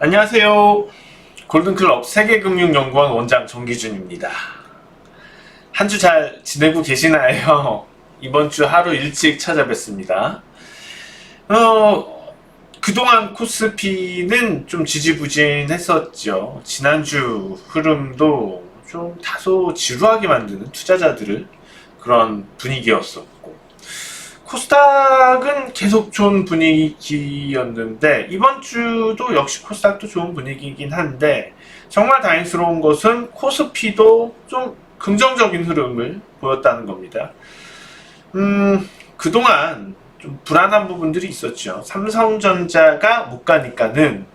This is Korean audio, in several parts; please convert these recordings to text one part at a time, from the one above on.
안녕하세요. 골든클럽 세계금융연구원 원장 정기준입니다. 한 주 잘 지내고 계시나요? 이번 주 하루 일찍 찾아뵙습니다. 그동안 코스피는 좀 지지부진했었죠. 지난주 흐름도 좀 다소 지루하게 만드는 투자자들을 그런 분위기였었고, 코스닥은 계속 좋은 분위기였는데 이번 주도 역시 코스닥도 좋은 분위기이긴 한데, 정말 다행스러운 것은 코스피도 좀 긍정적인 흐름을 보였다는 겁니다. 그동안 좀 불안한 부분들이 있었죠. 삼성전자가 못 가니까는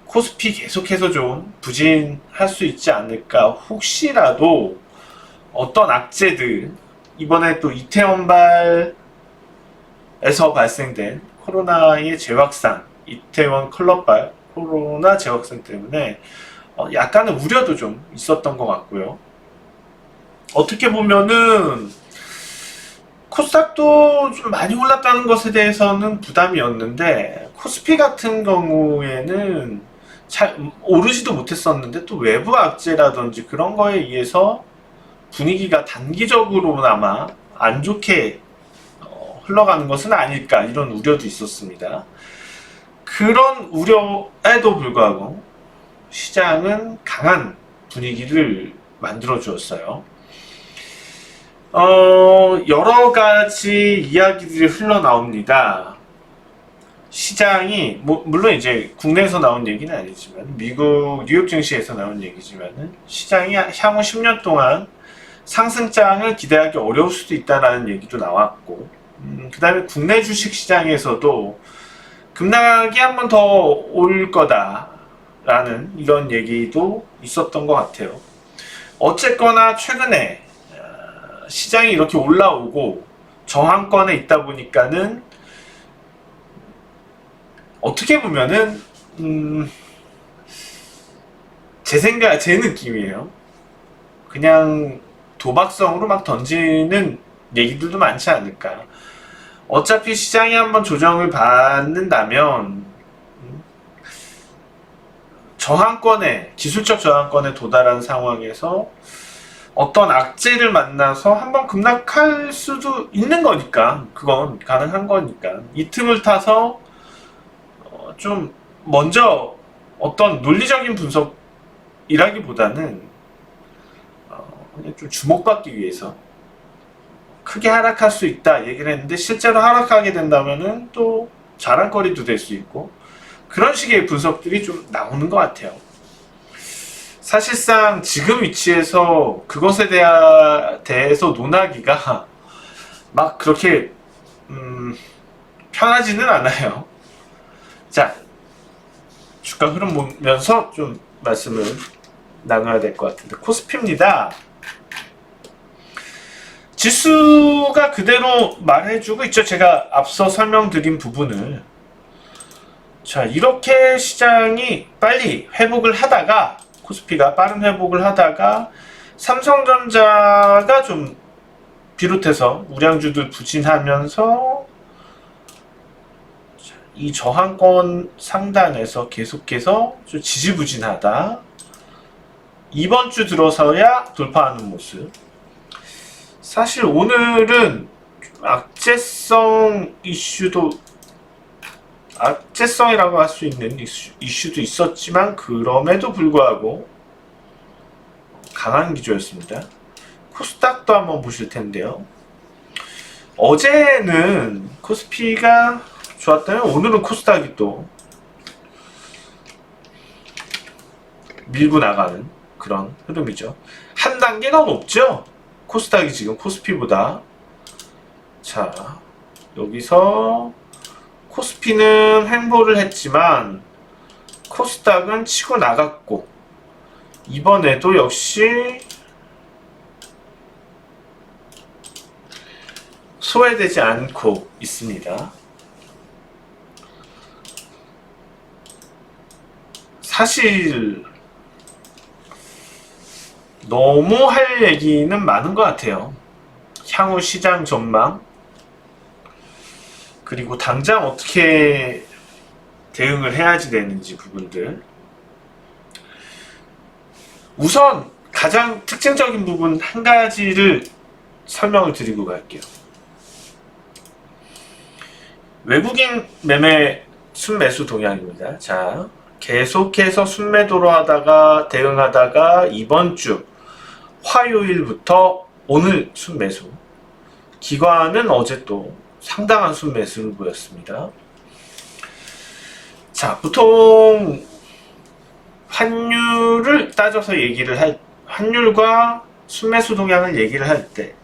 코스피 계속해서 좀 부진할 수 있지 않을까. 혹시라도 어떤 악재들, 이번에 또 이태원발 에서 발생된 코로나의 재확산, 이태원 클럽발 코로나 재확산 때문에 약간의 우려도 좀 있었던 것 같고요. 어떻게 보면은 코스닥도 좀 많이 올랐다는 것에 대해서는 부담이었는데, 코스피 같은 경우에는 잘 오르지도 못했었는데 또 외부 악재라든지 그런 거에 의해서 분위기가 단기적으로나마 안 좋게 흘러가는 것은 아닐까, 이런 우려도 있었습니다. 그런 우려에도 불구하고 시장은 강한 분위기를 만들어 주었어요. 여러 가지 이야기들이 흘러나옵니다. 시장이 물론 이제 국내에서 나온 얘기는 아니지만 미국 뉴욕 증시에서 나온 얘기지만은, 시장이 향후 10년 동안 상승장을 기대하기 어려울 수도 있다는 얘기도 나왔고, 그 다음에 국내 주식 시장에서도 급락이 한 번 더 올 거다라는 이런 얘기도 있었던 것 같아요. 어쨌거나 최근에 시장이 이렇게 올라오고 저항권에 있다 보니까는, 어떻게 보면은 제 느낌이에요. 그냥 도박성으로 막 던지는 얘기들도 많지 않을까. 어차피 시장이 한번 조정을 받는다면 기술적 저항권에 도달한 상황에서 어떤 악재를 만나서 한번 급락할 수도 있는 거니까, 그건 가능한 거니까, 이 틈을 타서 좀 먼저 어떤 논리적인 분석이라기보다는 그냥 좀 주목받기 위해서 크게 하락할 수 있다 얘기를 했는데, 실제로 하락하게 된다면은 또 자랑거리도 될 수 있고, 그런 식의 분석들이 좀 나오는 것 같아요. 사실상 지금 위치에서 그것에 대해서 논하기가 막 그렇게 편하지는 않아요. 자, 주가 흐름 보면서 좀 말씀을 나눠야 될 것 같은데, 코스피입니다. 지수가 그대로 말해주고 있죠. 제가 앞서 설명드린 부분을. 자, 이렇게 시장이 빨리 회복을 하다가, 코스피가 빠른 회복을 하다가 삼성전자가 좀 비롯해서 우량주들 부진하면서 이 저항권 상단에서 계속해서 좀 지지부진하다, 이번 주 들어서야 돌파하는 모습. 사실 오늘은 악재성이라고 할 수 있는 이슈도 있었지만, 그럼에도 불구하고 강한 기조였습니다. 코스닥도 한번 보실 텐데요. 어제는 코스피가 좋았다면 오늘은 코스닥이 또 밀고 나가는 그런 흐름이죠. 한 단계가 높죠? 코스닥이 지금 코스피보다. 자, 여기서 코스피는 횡보를 했지만 코스닥은 치고 나갔고, 이번에도 역시 소외되지 않고 있습니다. 사실 너무 할 얘기는 많은 것 같아요. 향후 시장 전망, 그리고 당장 어떻게 대응을 해야지 되는지 부분들. 우선 가장 특징적인 부분 한 가지를 설명을 드리고 갈게요. 외국인 매매 순매수 동향입니다. 자, 계속해서 순매도로 하다가 대응하다가 이번 주 화요일부터 오늘 순매수. 기관은 어제 또 상당한 순매수를 보였습니다. 자, 보통 환율을 따져서 환율과 순매수 동향을 얘기를 할 때,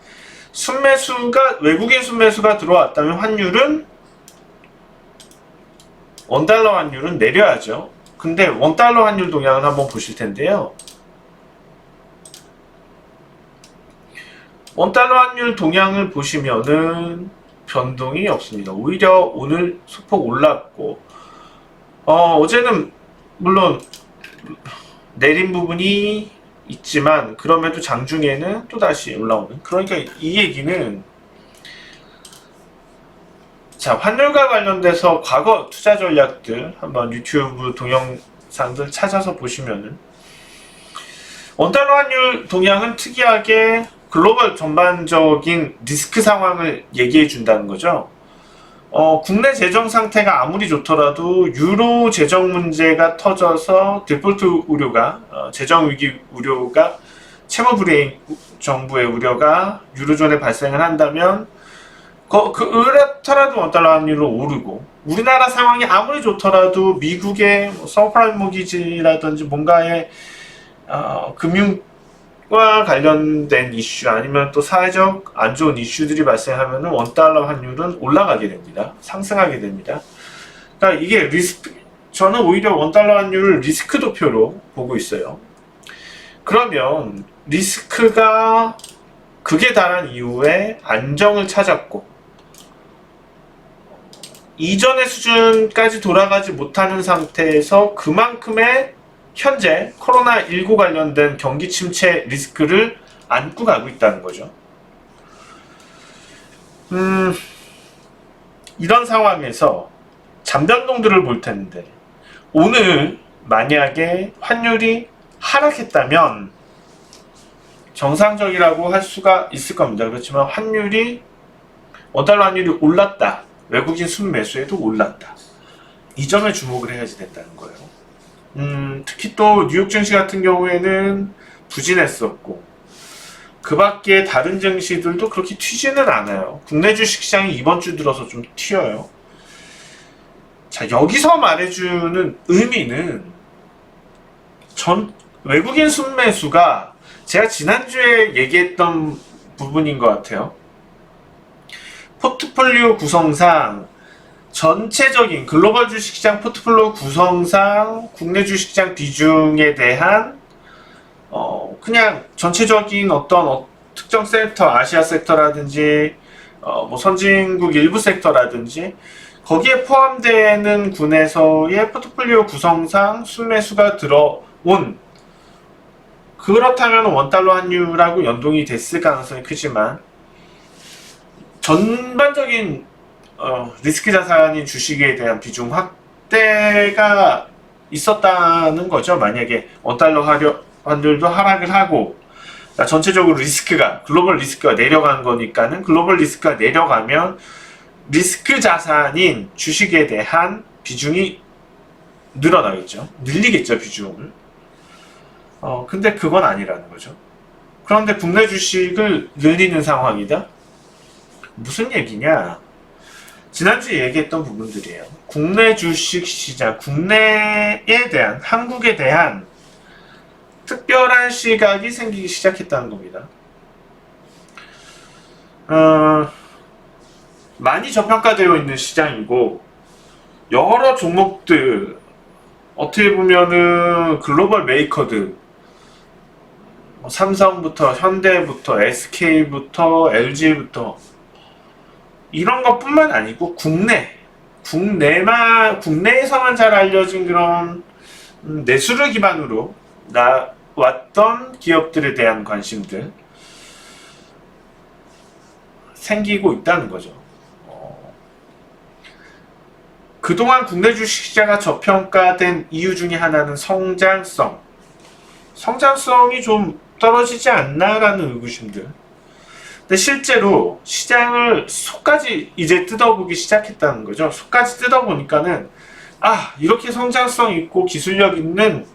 외국인 순매수가 들어왔다면 원달러 환율은 내려야죠. 근데 원달러 환율 동향을 한번 보실 텐데요. 원달러 환율 동향을 보시면은 변동이 없습니다. 오히려 오늘 소폭 올랐고, 어제는 물론 내린 부분이 있지만 그럼에도 장중에는 또 다시 올라오는. 그러니까 이 얘기는, 자, 환율과 관련돼서 과거 투자 전략들 한번 유튜브 동영상들 찾아서 보시면은 원달러 환율 동향은 특이하게 글로벌 전반적인 리스크 상황을 얘기해 준다는 거죠. 국내 재정 상태가 아무리 좋더라도 유로 재정 문제가 터져서 디폴트 우려가, 재정 위기 우려가, 채무 불이행 정부의 우려가 유로존에 발생을 한다면 그렇더라도 원달러 환율은 오르고, 우리나라 상황이 아무리 좋더라도 미국의 서프라임 모기지라든지 뭔가의 금융과 관련된 이슈 아니면 또 사회적 안 좋은 이슈들이 발생하면 원달러 환율은 올라가게 됩니다. 상승하게 됩니다. 그러니까 이게 저는 오히려 원달러 환율을 리스크 도표로 보고 있어요. 그러면 리스크가 극에 달한 이후에 안정을 찾았고, 이전의 수준까지 돌아가지 못하는 상태에서 그만큼의 현재 코로나19 관련된 경기 침체 리스크를 안고 가고 있다는 거죠. 이런 상황에서 잠변동들을 볼 텐데, 오늘 만약에 환율이 하락했다면 정상적이라고 할 수가 있을 겁니다. 그렇지만 원달러 환율이 올랐다. 외국인 순매수에도 올랐다. 이 점에 주목을 해야지 된다는 거예요. 특히 또 뉴욕 증시 같은 경우에는 부진했었고, 그 밖에 다른 증시들도 그렇게 튀지는 않아요. 국내 주식시장이 이번 주 들어서 좀 튀어요. 자, 여기서 말해주는 의미는 외국인 순매수가 제가 지난주에 얘기했던 부분인 것 같아요. 포트폴리오 구성상, 전체적인 글로벌 주식시장 포트폴리오 구성상 국내 주식시장 비중에 대한 그냥 전체적인 어떤 특정 섹터, 아시아 섹터라든지 뭐 선진국 일부 섹터라든지 거기에 포함되는 군에서의 포트폴리오 구성상 순매수가 들어온, 그렇다면 원달러 환율하고 연동이 됐을 가능성이 크지만 전반적인 리스크 자산인 주식에 대한 비중 확대가 있었다는 거죠. 만약에 원달러 환율도 하락을 하고, 그러니까 전체적으로 글로벌 리스크가 내려간 거니까는, 글로벌 리스크가 내려가면 리스크 자산인 주식에 대한 비중이 늘어나겠죠. 늘리겠죠, 비중을. 근데 그건 아니라는 거죠. 그런데 국내 주식을 늘리는 상황이다? 무슨 얘기냐? 지난주에 얘기했던 부분들이에요. 국내 주식 시장, 한국에 대한 특별한 시각이 생기기 시작했다는 겁니다. 많이 저평가되어 있는 시장이고, 여러 종목들, 어떻게 보면은 글로벌 메이커들, 삼성부터 현대부터 SK부터 LG부터 이런 것뿐만 아니고 국내에서만 잘 알려진 그런 내수를 기반으로 나왔던 기업들에 대한 관심들 생기고 있다는 거죠. 그동안 국내 주식시장가 저평가된 이유 중에 하나는 성장성이 좀 떨어지지 않나라는 의구심들. 근데 실제로 시장을 속까지 이제 뜯어보기 시작했다는 거죠. 속까지 뜯어보니까는 이렇게 성장성 있고 기술력 있는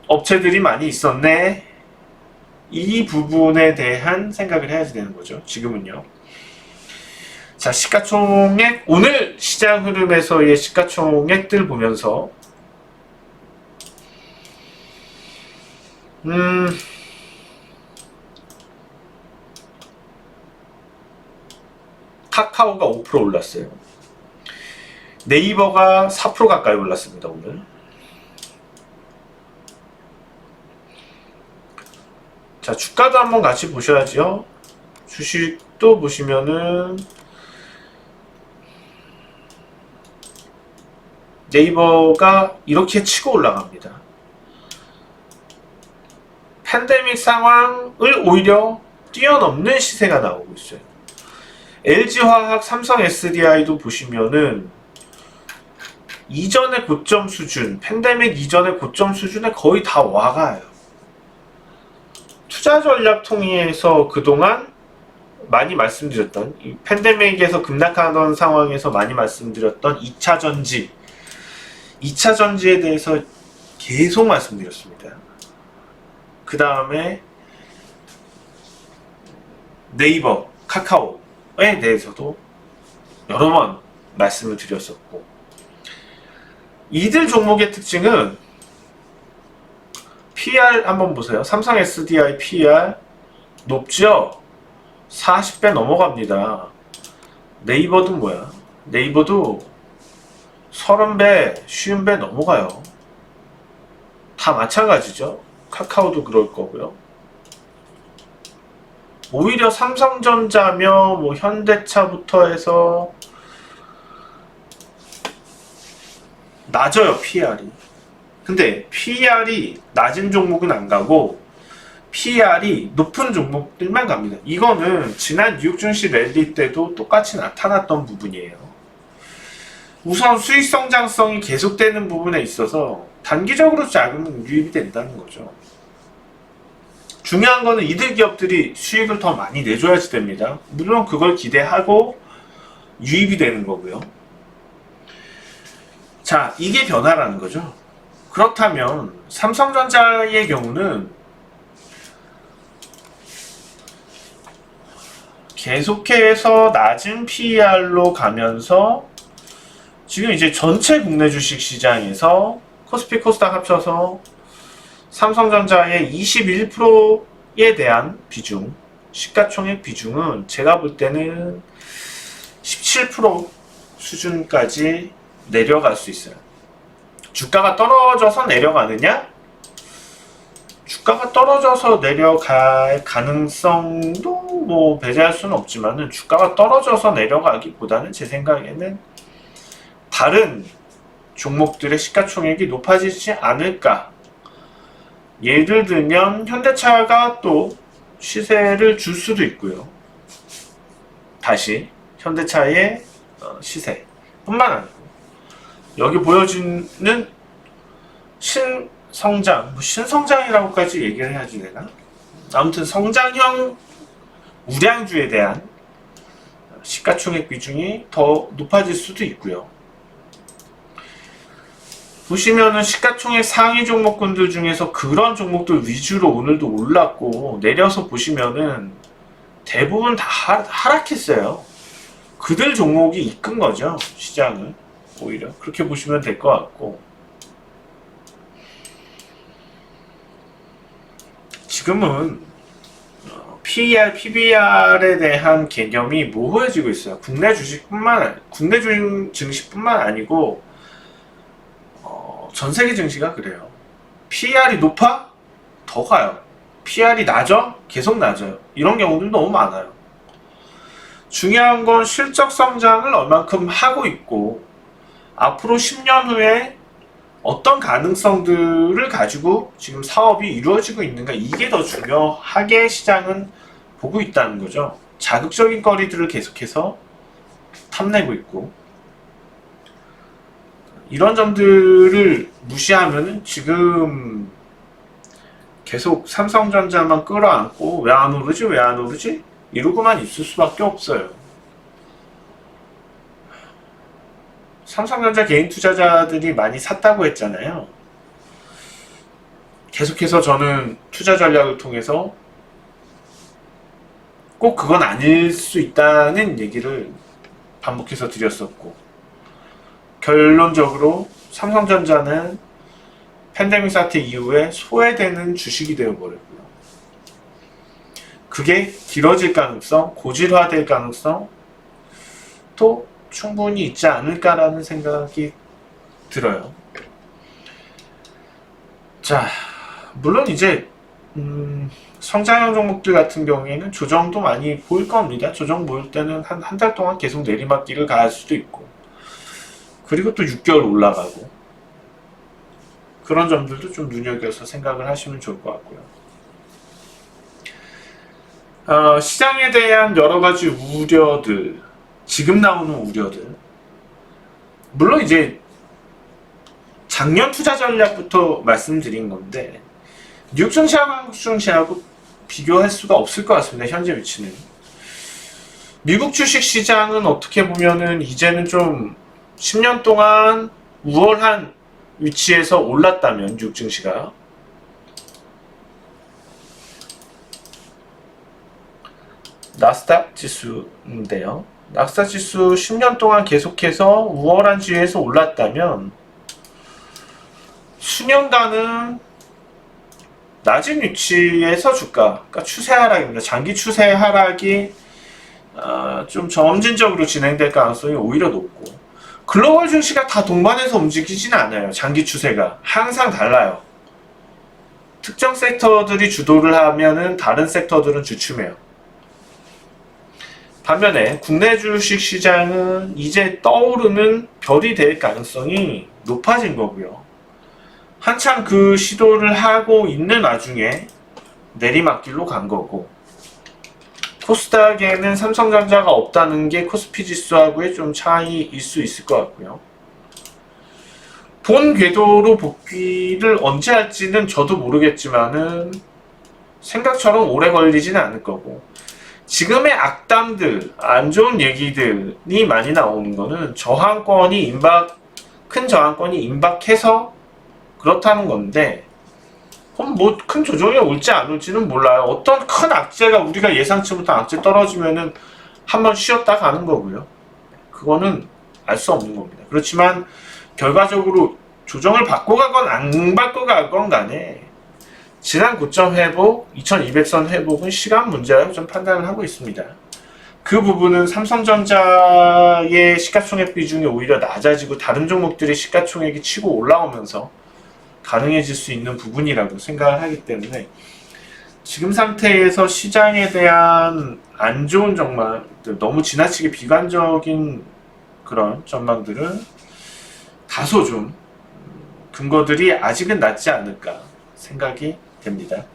업체들이 많이 있었네. 이 부분에 대한 생각을 해야지 되는 거죠. 지금은요. 자, 시가총액, 오늘 시장 흐름에서의 시가총액들 보면서 카카오가 5% 올랐어요. 네이버가 4% 가까이 올랐습니다, 오늘. 자, 주가도 한번 같이 보셔야죠. 주식도 보시면은 네이버가 이렇게 치고 올라갑니다. 팬데믹 상황을 오히려 뛰어넘는 시세가 나오고 있어요. LG화학, 삼성 SDI도 보시면은 이전의 고점 수준, 팬데믹 이전의 고점 수준에 거의 다 와가요. 투자 전략 통해서 그동안 많이 말씀드렸던, 이 팬데믹에서 급락하던 상황에서 많이 말씀드렸던 2차 전지에 대해서 계속 말씀드렸습니다. 그 다음에 네이버, 카카오에 대해서도 여러 번 말씀을 드렸었고, 이들 종목의 특징은 PR 한번 보세요. 삼성 SDI PR 높죠? 40배 넘어갑니다. 네이버도 뭐야? 네이버도 30배, 50배 넘어가요. 다 마찬가지죠. 카카오도 그럴 거고요. 오히려 삼성전자며 뭐 현대차부터 해서 낮아요, PR이. 근데 PR이 낮은 종목은 안 가고 PR이 높은 종목들만 갑니다. 이거는 지난 뉴욕 증시 랠리 때도 똑같이 나타났던 부분이에요. 우선 수익 성장성이 계속되는 부분에 있어서 단기적으로 자금은 유입이 된다는 거죠. 중요한 거는 이들 기업들이 수익을 더 많이 내줘야지 됩니다. 물론 그걸 기대하고 유입이 되는 거고요. 자, 이게 변화라는 거죠. 그렇다면 삼성전자의 경우는 계속해서 낮은 PER로 가면서 지금 이제 전체 국내 주식 시장에서 코스피 코스닥 합쳐서 삼성전자의 21%에 대한 비중, 시가총액 비중은 제가 볼 때는 17% 수준까지 내려갈 수 있어요. 주가가 떨어져서 내려가느냐? 주가가 떨어져서 내려갈 가능성도 뭐 배제할 수는 없지만은 주가가 떨어져서 내려가기보다는 제 생각에는 다른 종목들의 시가총액이 높아지지 않을까. 예를 들면 현대차가 또 시세를 줄 수도 있고요. 다시 현대차의 시세 뿐만 아니고 여기 보여지는 신성장, 신성장이라고까지 얘기를 해야지 되나? 아무튼 성장형 우량주에 대한 시가총액 비중이 더 높아질 수도 있고요. 보시면은 시가총액 상위 종목군들 중에서 그런 종목들 위주로 오늘도 올랐고, 내려서 보시면은 대부분 다 하락했어요. 그들 종목이 이끈 거죠, 시장을. 오히려 그렇게 보시면 될 것 같고, 지금은 PER, PBR에 대한 개념이 모호해지고 있어요. 국내 증시뿐만 아니고 전 세계 증시가 그래요. PER이 높아? 더 가요. PER이 낮아? 계속 낮아요. 이런 경우들 너무 많아요. 중요한 건 실적 성장을 얼만큼 하고 있고, 앞으로 10년 후에 어떤 가능성들을 가지고 지금 사업이 이루어지고 있는가, 이게 더 중요하게 시장은 보고 있다는 거죠. 자극적인 거리들을 계속해서 탐내고 있고, 이런 점들을 무시하면은 지금 계속 삼성전자만 끌어안고 왜 안 오르지? 왜 안 오르지? 이러고만 있을 수밖에 없어요. 삼성전자 개인 투자자들이 많이 샀다고 했잖아요. 계속해서 저는 투자 전략을 통해서 꼭 그건 아닐 수 있다는 얘기를 반복해서 드렸었고, 결론적으로 삼성전자는 팬데믹 사태 이후에 소외되는 주식이 되어버렸고요. 그게 길어질 가능성, 고질화될 가능성 또 충분히 있지 않을까라는 생각이 들어요. 자, 물론 이제 성장형 종목들 같은 경우에는 조정도 많이 보일 겁니다. 조정 보일 때는 한 달 동안 계속 내리막길을 가할 수도 있고, 그리고 또 6개월 올라가고, 그런 점들도 좀 눈여겨서 생각을 하시면 좋을 것 같고요. 시장에 대한 여러 가지 우려들, 지금 나오는 우려들, 물론 이제 작년 투자 전략부터 말씀드린 건데 뉴욕 증시하고 한국 증시하고 비교할 수가 없을 것 같습니다. 현재 위치는. 미국 주식 시장은 어떻게 보면은 이제는 좀 10년 동안 우월한 위치에서 올랐다면, 뉴욕 증시가 나스닥 지수인데요. 나스닥 지수 10년 동안 계속해서 우월한 지위에서 올랐다면 수년간은 낮은 위치에서 주가, 그러니까 추세 하락입니다. 장기 추세 하락이 좀 점진적으로 진행될 가능성이 오히려 높고, 글로벌 증시가 다 동반해서 움직이지는 않아요. 장기 추세가 항상 달라요. 특정 섹터들이 주도를 하면은 다른 섹터들은 주춤해요. 반면에 국내 주식 시장은 이제 떠오르는 별이 될 가능성이 높아진 거고요. 한참 그 시도를 하고 있는 와중에 내리막길로 간 거고, 코스닥에는 삼성전자가 없다는 게 코스피 지수하고의 좀 차이일 수 있을 것 같고요. 본 궤도로 복귀를 언제 할지는 저도 모르겠지만은 생각처럼 오래 걸리지는 않을 거고, 지금의 악담들, 안 좋은 얘기들이 많이 나오는 거는 큰 저항권이 임박해서 그렇다는 건데, 그럼 뭐 큰 조정이 올지 안 올지는 몰라요. 어떤 큰 악재가 우리가 예상치 못한 악재 떨어지면은 한번 쉬었다 가는 거고요. 그거는 알 수 없는 겁니다. 그렇지만 결과적으로 조정을 받고 가건 안 받고 가건 간에 지난 고점 회복, 2200선 회복은 시간 문제라고 좀 판단을 하고 있습니다. 그 부분은 삼성전자의 시가총액 비중이 오히려 낮아지고 다른 종목들의 시가총액이 치고 올라오면서 가능해질 수 있는 부분이라고 생각을 하기 때문에, 지금 상태에서 시장에 대한 안 좋은 전망들, 너무 지나치게 비관적인 그런 전망들은 다소 좀 근거들이 아직은 낮지 않을까 생각이 됩니다.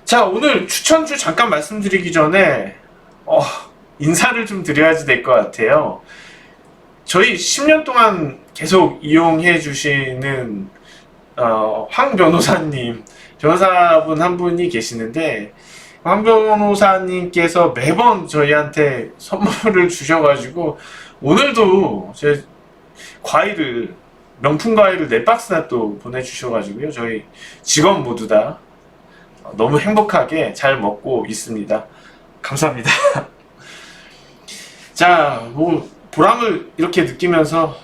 자, 오늘 추천주 잠깐 말씀드리기 전에 인사를 좀 드려야지 될 것 같아요. 저희 10년 동안 계속 이용해 주시는 황 변호사님, 변호사분 한 분이 계시는데, 황 변호사님께서 매번 저희한테 선물을 주셔가지고 오늘도 제 과일을, 명품 과일을 4박스나 또 보내주셔가지고요, 저희 직원 모두 다 너무 행복하게 잘 먹고 있습니다. 감사합니다. 자, 뭐 보람을 이렇게 느끼면서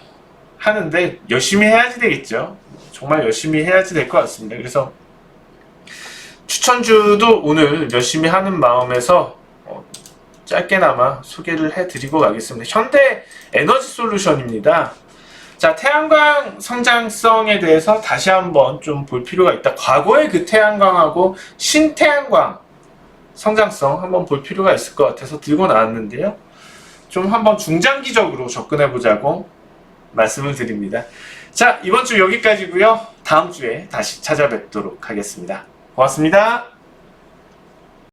하는데 열심히 해야지 되겠죠. 정말 열심히 해야지 될 것 같습니다. 그래서 추천주도 오늘 열심히 하는 마음에서 짧게나마 소개를 해드리고 가겠습니다. 현대 에너지 솔루션입니다. 자, 태양광 성장성에 대해서 다시 한번 좀 볼 필요가 있다. 과거의 그 태양광하고 신태양광 성장성 한번 볼 필요가 있을 것 같아서 들고 나왔는데요. 좀 한번 중장기적으로 접근해 보자고 말씀을 드립니다. 자, 이번 주 여기까지고요. 다음 주에 다시 찾아뵙도록 하겠습니다. 고맙습니다.